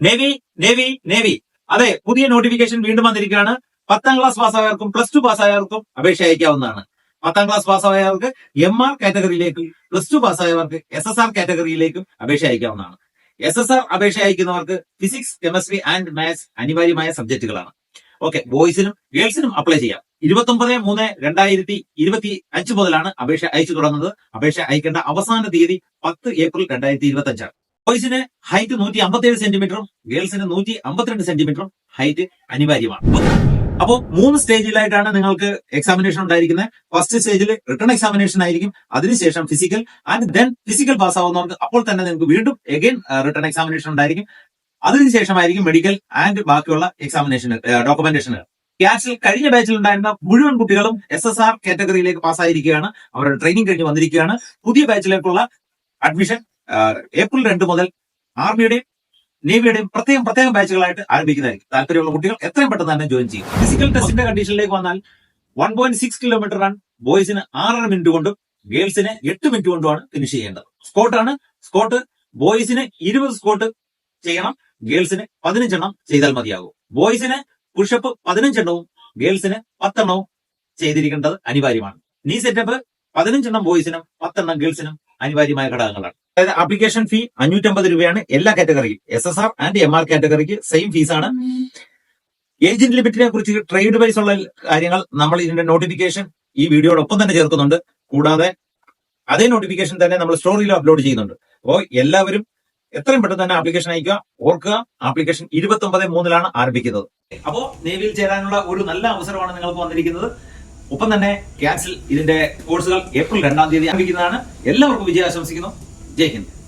Navy navy navy അതെ, പുതിയ notification വീണ്ടും വന്നിരിക്കുകയാണ്. 10ാം ക്ലാസ് പാസ്സായവർക്കും +2 പാസ്സായവർക്കും അപേക്ഷ അയക്കാവുന്നതാണ്. 10ാം ക്ലാസ് പാസ്സായവർക്ക് MR കാറ്റഗറിയിലേക്കും +2 പാസ്സായവർക്ക് SSR കാറ്റഗറിയിലേക്കും അപേക്ഷ അയക്കാവുന്നതാണ്. SSR അപേക്ഷ അയക്കുന്നവർക്ക് ഫിസിക്സ്, കെമിസ്ട്രി ആൻഡ് മാത്സ് അനിവാര്യമായ സബ്ജക്റ്റുകളാണ്. ഓക്കെ, ബോയ്സിനും ഗേൾസിനും അപ്ലൈ ചെയ്യാം. 29/3/2025 മുതലാണ് അപേക്ഷ അയച്ചു തുടങ്ങുന്നത്. അപേക്ഷ അയക്കേണ്ട അവസാന തീയതി 10 ഏപ്രിൽ 2025. ബോയ്സിന് ഹൈറ്റ് 157 സെന്റിമീറ്ററും ഗേൾസിന് 152 സെന്റിമീറ്ററും ഹൈറ്റ് അനിവാര്യമാണ്. അപ്പോ 3 സ്റ്റേജിലായിട്ടാണ് നിങ്ങൾക്ക് എക്സാമിനേഷൻ ഉണ്ടായിരിക്കുന്നത്. ഫസ്റ്റ് സ്റ്റേജിൽ റിട്ടൺ എക്സാമിനേഷൻ ആയിരിക്കും. അതിനുശേഷം ഫിസിക്കൽ ആൻഡ് ദെൻ ഫിസിക്കൽ പാസ്സാവുന്നവർക്ക് അപ്പോൾ തന്നെ നിങ്ങൾക്ക് വീണ്ടും എഗെയിൻ റിട്ടൺ എക്സാമിനേഷൻ ഉണ്ടായിരിക്കും. അതിനുശേഷമായിരിക്കും മെഡിക്കൽ ആൻഡ് ബാക്കിയുള്ള എക്സാമിനേഷൻ ഡോക്യുമെന്റേഷനുകൾ. ക്യാഷിൽ കഴിഞ്ഞ ബാച്ചിൽ ഉണ്ടായിരുന്ന മുഴുവൻ കുട്ടികളും SSR കാറ്റഗറിയിലേക്ക് പാസ്സായിരിക്കുകയാണ്. അവരുടെ ട്രെയിനിങ് കഴിഞ്ഞ് വന്നിരിക്കുകയാണ്. പുതിയ ബാച്ചിലേക്കുള്ള അഡ്മിഷൻ ഏപ്രിൽ 2 മുതൽ ആർമിയുടെയും നേവിയുടെയും പ്രത്യേകം ബാച്ചുകളായിട്ട് ആരംഭിക്കുന്നതായിരിക്കും. താല്പര്യമുള്ള കുട്ടികൾ എത്രയും പെട്ടെന്ന് തന്നെ ജോയിൻ ചെയ്യും. ഫിസിക്കൽ ടെസ്റ്റിന്റെ കണ്ടീഷനിലേക്ക് വന്നാൽ 1.6 കിലോമീറ്റർ റൺ ബോയ്സിന് 6.5 മിനിറ്റ് കൊണ്ടും ഗേൾസിന് 8 മിനിറ്റ് കൊണ്ടുമാണ് ഫിനിഷ് ചെയ്യേണ്ടത്. സ്കോട്ടാണ്. സ്കോട്ട് ബോയ്സിന് 20 സ്കോട്ട് ചെയ്യണം, ഗേൾസിന് 15 എണ്ണം ചെയ്താൽ മതിയാകും. ബോയ്സിന് പുഷപ്പ് 15 എണ്ണവും ഗേൾസിന് 10 എണ്ണവും ചെയ്തിരിക്കേണ്ടത് അനിവാര്യമാണ്. നീ സെറ്റപ്പ് 15 എണ്ണം ബോയ്സിനും 10 എണ്ണം ഗേൾസിനും അനിവാര്യമായ ഘടകങ്ങളാണ്. അതായത് ആപ്ലിക്കേഷൻ ഫീ 550 രൂപയാണ് എല്ലാ കാറ്റഗറിയും. SSR ആൻഡ് MR കാറ്റഗറിക്ക് സെയിം ഫീസാണ്. ഏജ് ലിമിറ്റിനെ കുറിച്ച് ട്രേഡ് വൈസ് ഉള്ള കാര്യങ്ങൾ നമ്മൾ ഇതിന്റെ നോട്ടിഫിക്കേഷൻ ഈ വീഡിയോടൊപ്പം തന്നെ ചേർക്കുന്നുണ്ട്. കൂടാതെ അതേ നോട്ടിഫിക്കേഷൻ തന്നെ നമ്മൾ സ്റ്റോറിയിലും അപ്ലോഡ് ചെയ്യുന്നുണ്ട്. അപ്പോൾ എല്ലാവരും എത്രയും പെട്ടെന്ന് തന്നെ ആപ്ലിക്കേഷൻ അയക്കുക. ഓർക്കുക, ആപ്ലിക്കേഷൻ 29/3 ആരംഭിക്കുന്നത്. അപ്പോ നേവിയിൽ ചേരാനുള്ള ഒരു നല്ല അവസരമാണ് നിങ്ങൾക്ക് വന്നിരിക്കുന്നത്. ഒപ്പം തന്നെ ക്യാൻസൽ ഇതിന്റെ കോഴ്സുകൾ ഏപ്രിൽ 2 ആരംഭിക്കുന്നതാണ്. എല്ലാവർക്കും വിജയം ആശംസിക്കുന്നു. ജയ് ഹിന്ദ്.